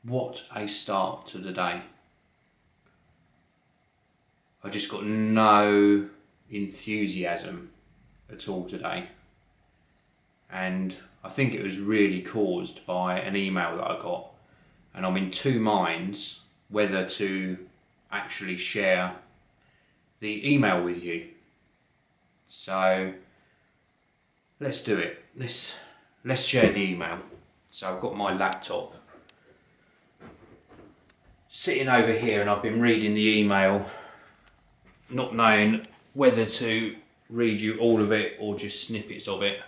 What a start to the day. I just got no enthusiasm at all today. And I think it was really caused by an email that I got. And I'm in two minds whether to actually share the email with you. So let's do it. Let's share the email. So I've got my laptop sitting over here and I've been reading the email, not knowing whether to read you all of it or just snippets of it.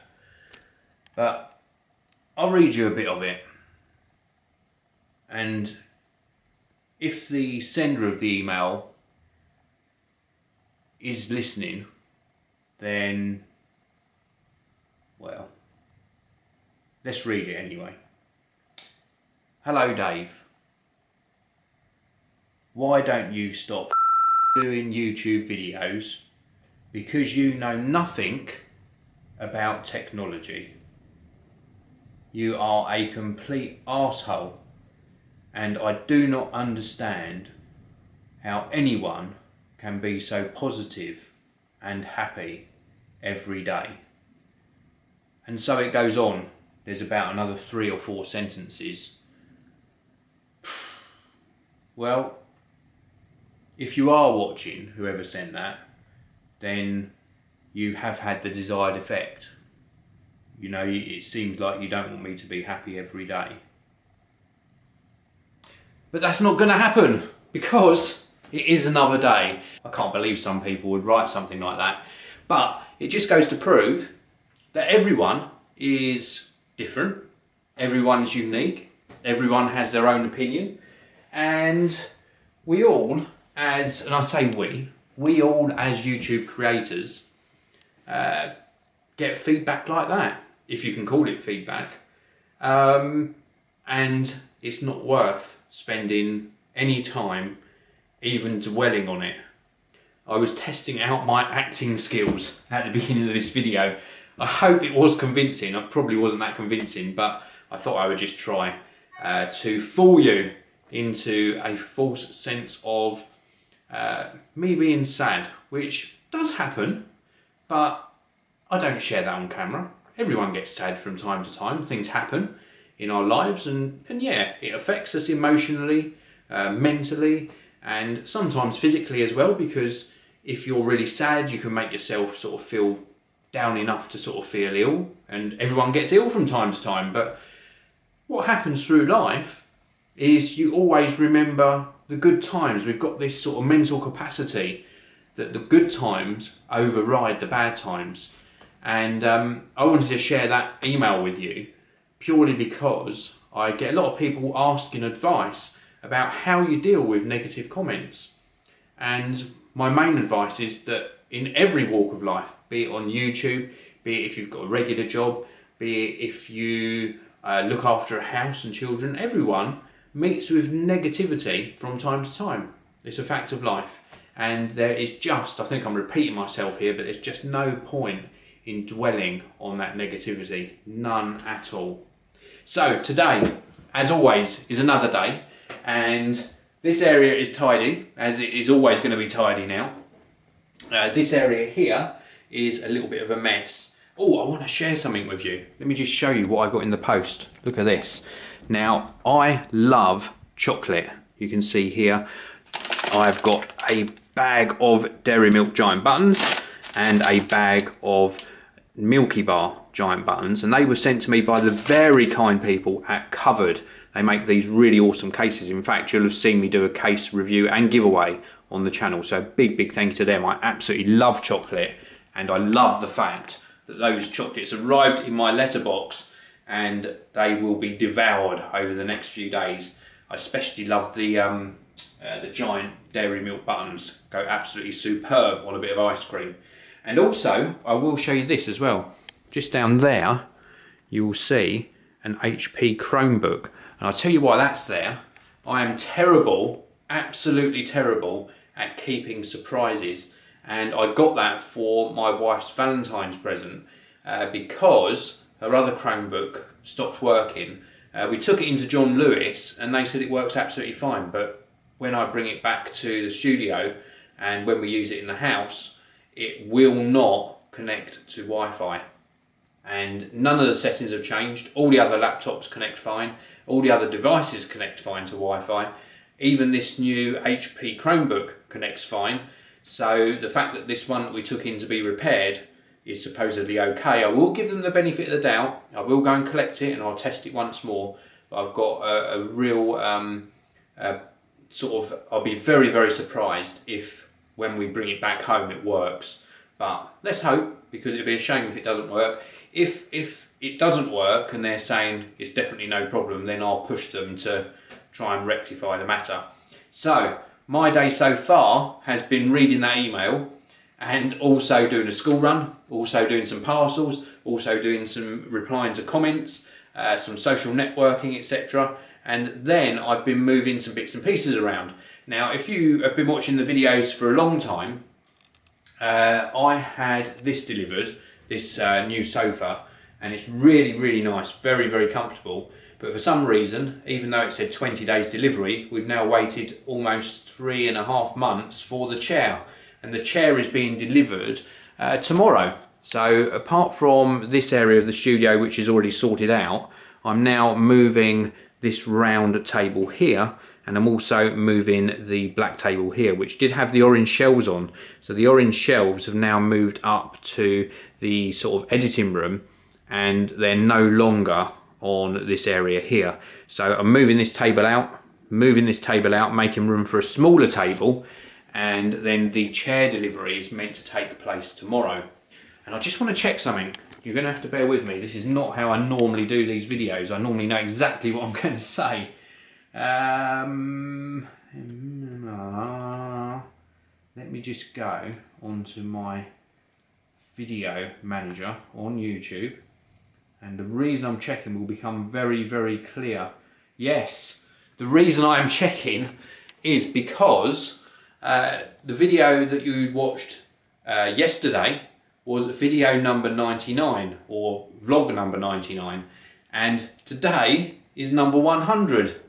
But I'll read you a bit of it. And if the sender of the email is listening, then, well, let's read it anyway. Hello, Dave. Why don't you stop doing YouTube videos? Because you know nothing about technology. You are a complete arsehole, and I do not understand how anyone can be so positive and happy every day. And so it goes on. There's about another 3 or 4 sentences. Well, if you are watching, whoever sent that, then you have had the desired effect. You know, it seems like you don't want me to be happy every day. But that's not going to happen, because it is another day. I can't believe some people would write something like that. But it just goes to prove that everyone is different. Everyone's unique. Everyone has their own opinion. And we all, and I say we all as YouTube creators get feedback like that, if you can call it feedback. And it's not worth spending any time even dwelling on it. I was testing out my acting skills at the beginning of this video. I hope it was convincing. I probably wasn't that convincing, but I thought I would just try to fool you into a false sense of me being sad, which does happen, but I don't share that on camera. Everyone gets sad from time to time. Things happen in our lives, and yeah, it affects us emotionally, mentally, and sometimes physically as well, because if you're really sad, you can make yourself sort of feel down enough to sort of feel ill, and everyone gets ill from time to time. But what happens through life is you always remember the good times. We've got this sort of mental capacity that the good times override the bad times. And I wanted to share that email with you purely because I get a lot of people asking advice about how you deal with negative comments. And my main advice is that in every walk of life, be it on YouTube, be it if you've got a regular job, be it if you look after a house and children, everyone meets with negativity from time to time. It's a fact of life. And there is just, I think I'm repeating myself here, but there's just no point in dwelling on that negativity. None at all. So today, as always, is another day. And this area is tidy, as it is always going to be tidy now. This area here is a little bit of a mess. Oh, I want to share something with you. Let me just show you what I got in the post. Look at this. Now, I love chocolate. You can see here, I've got a bag of Dairy Milk Giant Buttons and a bag of Milky Bar Giant Buttons, and they were sent to me by the very kind people at Covered. They make these really awesome cases. In fact, you'll have seen me do a case review and giveaway on the channel, so big thank you to them. I absolutely love chocolate, and I love the fact that those chocolates arrived in my letterbox and they will be devoured over the next few days. I especially love the giant Dairy Milk Buttons. Go absolutely superb on a bit of ice cream. And also, I will show you this as well. Just down there, you will see an HP Chromebook. And I'll tell you why that's there. I am terrible, absolutely terrible, at keeping surprises. And I got that for my wife's Valentine's present because her other Chromebook stopped working We took it into John Lewis and they said it works absolutely fine, but when I bring it back to the studio and when we use it in the house, it will not connect to Wi-Fi. And none of the settings have changed. All the other laptops connect fine. All the other devices connect fine to Wi-Fi. Even this new HP Chromebook connects fine. So the fact that this one that we took in to be repaired is supposedly okay. I will give them the benefit of the doubt. I will go and collect it and I'll test it once more. But I've got a real I'll be very, very surprised if when we bring it back home it works. But let's hope, because it'd be a shame if it doesn't work. If it doesn't work and they're saying it's definitely no problem, then I'll push them to try and rectify the matter. So my day so far has been reading that email and also doing a school run, also doing some parcels, also doing some replying to comments, some social networking, etc. And then I've been moving some bits and pieces around. Now, if you have been watching the videos for a long time, I had this delivered, this new sofa, and it's really, really nice, very, very comfortable. But for some reason, even though it said 20 days delivery, we've now waited almost 3.5 months for the chair. And the chair is being delivered tomorrow. So apart from this area of the studio, which is already sorted out, I'm now moving this round table here, and I'm also moving the black table here, which did have the orange shelves on. So the orange shelves have now moved up to the sort of editing room, and they're no longer on this area here. So I'm moving this table out, making room for a smaller table, and then the chair delivery is meant to take place tomorrow. And I just want to check something. You're going to have to bear with me. This is not how I normally do these videos. I normally know exactly what I'm going to say. Let me just go onto my video manager on YouTube. And the reason I'm checking will become very, very clear. Yes, the reason I am checking is because the video that you watched yesterday was video number 99, or vlog number 99, and today is number 100.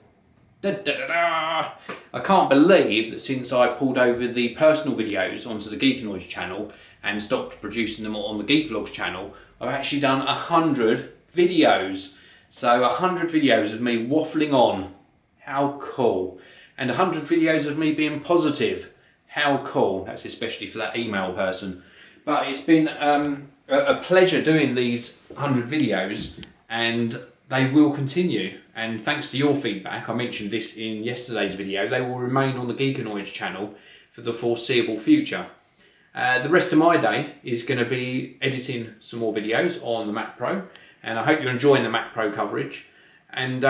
Da, da, da, da. I can't believe that since I pulled over the personal videos onto the Geekanoids channel and stopped producing them on the Geek Vlogs channel, I've actually done 100 videos. So 100 videos of me waffling on. How cool. And 100 videos of me being positive. How cool. That's especially for that email person. But it's been a pleasure doing these 100 videos, and they will continue. And thanks to your feedback, I mentioned this in yesterday's video, they will remain on the Geekanoids channel for the foreseeable future. The rest of my day is going to be editing some more videos on the Mac Pro, and I hope you're enjoying the Mac Pro coverage, and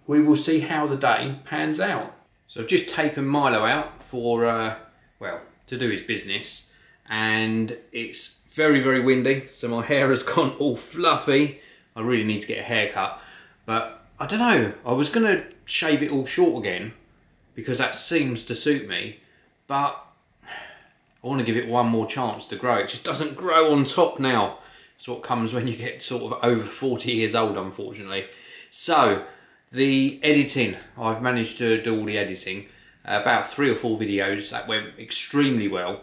we will see how the day pans out. So I've just taken Milo out for, well, to do his business, and it's very, very windy, so my hair has gone all fluffy. I really need to get a haircut, but I don't know, I was going to shave it all short again because that seems to suit me, but I want to give it one more chance to grow. It just doesn't grow on top now. It's what comes when you get sort of over 40 years old, unfortunately. So, the editing. I've managed to do all the editing. About 3 or 4 videos. That went extremely well.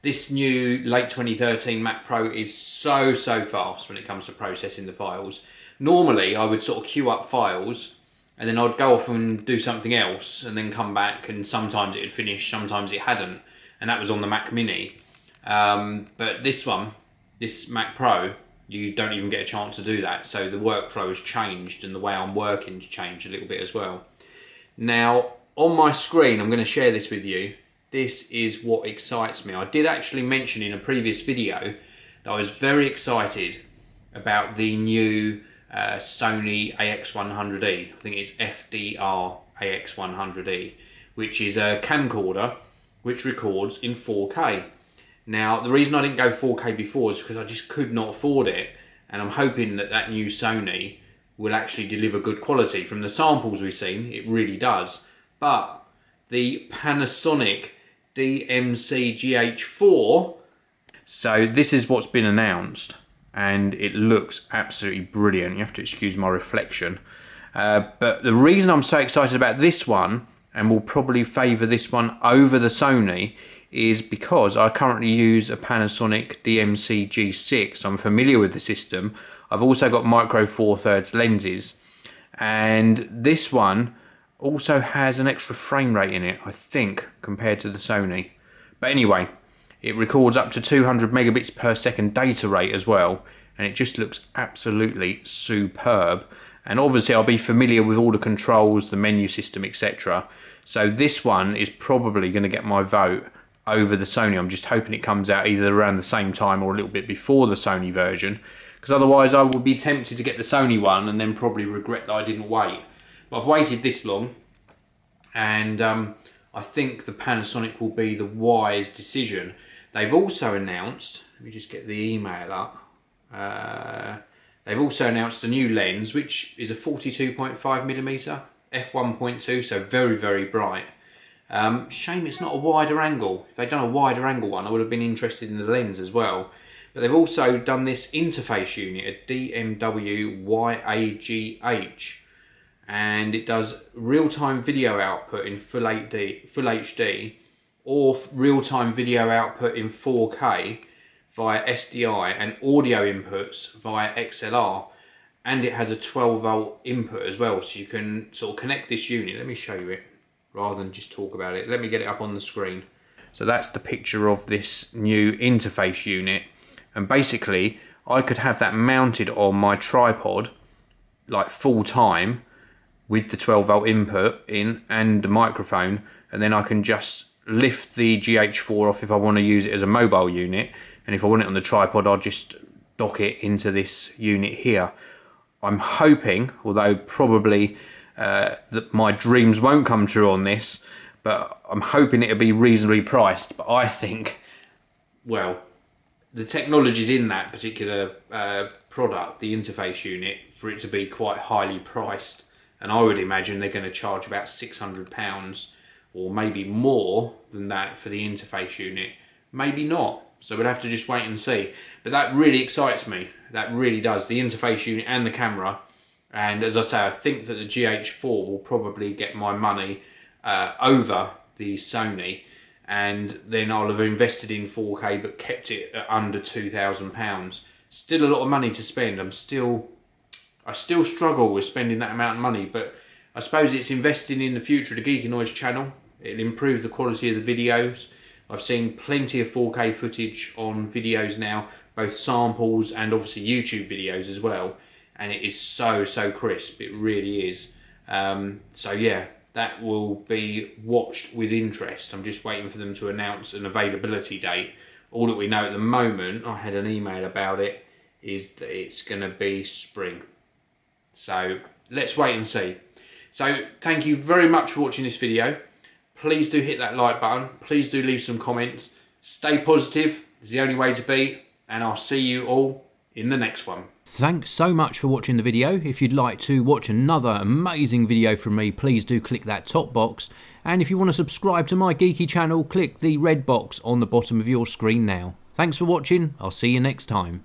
This new late 2013 Mac Pro is so fast when it comes to processing the files. Normally, I would sort of queue up files, and then I'd go off and do something else, and then come back, and sometimes it'd finish, sometimes it hadn't. And that was on the Mac Mini. But this one, this Mac Pro, you don't even get a chance to do that. So the workflow has changed, and the way I'm working has changed a little bit as well. Now, on my screen, I'm going to share this with you. This is what excites me. I did actually mention in a previous video that I was very excited about the new Sony AX100E. I think it's FDR AX100E, which is a camcorder which records in 4K. Now, the reason I didn't go 4K before is because I just could not afford it, and I'm hoping that that new Sony will actually deliver good quality. From the samples we've seen, it really does. But the Panasonic DMC GH4, so this is what's been announced, and it looks absolutely brilliant. You have to excuse my reflection. But the reason I'm so excited about this one, and will probably favour this one over the Sony, is because I currently use a Panasonic DMC G6. I'm familiar with the system. I've also got micro four thirds lenses, and this one also has an extra frame rate in it, I think, compared to the Sony. But anyway, it records up to 200 megabits per second data rate as well, and it just looks absolutely superb. And obviously I'll be familiar with all the controls, the menu system, etc. So this one is probably going to get my vote over the Sony. I'm just hoping it comes out either around the same time or a little bit before the Sony version, because otherwise I would be tempted to get the Sony one and then probably regret that I didn't wait. But I've waited this long, and I think the Panasonic will be the wise decision. They've also announced, let me just get the email up, they've also announced a new lens, which is a 42.5mm f1.2, so very, very bright. Shame it's not a wider angle. If they'd done a wider angle one, I would have been interested in the lens as well. But they've also done this interface unit, a DMW YAGH, and it does real-time video output in full HD, or real-time video output in 4K via SDI, and audio inputs via XLR. And it has a 12-volt input as well, so you can sort of connect this unit. Let me show you it rather than just talk about it. Let me get it up on the screen. So that's the picture of this new interface unit, and basically I could have that mounted on my tripod like full time with the 12-volt input in and the microphone, and then I can just lift the GH4 off if I want to use it as a mobile unit, and if I want it on the tripod I'll just dock it into this unit here. I'm hoping, although probably that my dreams won't come true on this, but I'm hoping it'll be reasonably priced. But I think, well, the technology's in that particular product, the interface unit, for it to be quite highly priced. And I would imagine they're going to charge about £600 or maybe more than that for the interface unit. Maybe not. So we'll have to just wait and see. But that really excites me. That really does. The interface unit and the camera. And as I say, I think that the GH4 will probably get my money over the Sony. And then I'll have invested in 4K but kept it at under £2,000. Still a lot of money to spend. I still struggle with spending that amount of money. But I suppose it's investing in the future of the Geekanoids channel. It'll improve the quality of the videos. I've seen plenty of 4K footage on videos now, both samples and obviously YouTube videos as well, and it is so crisp, it really is. So yeah, that will be watched with interest. I'm just waiting for them to announce an availability date. All that we know at the moment, I had an email about it, is that it's going to be spring. So let's wait and see. So thank you very much for watching this video. Please do hit that like button. Please do leave some comments. Stay positive. It's the only way to be. And I'll see you all in the next one. Thanks so much for watching the video. If you'd like to watch another amazing video from me, please do click that top box. And if you want to subscribe to my geeky channel, click the red box on the bottom of your screen now. Thanks for watching. I'll see you next time.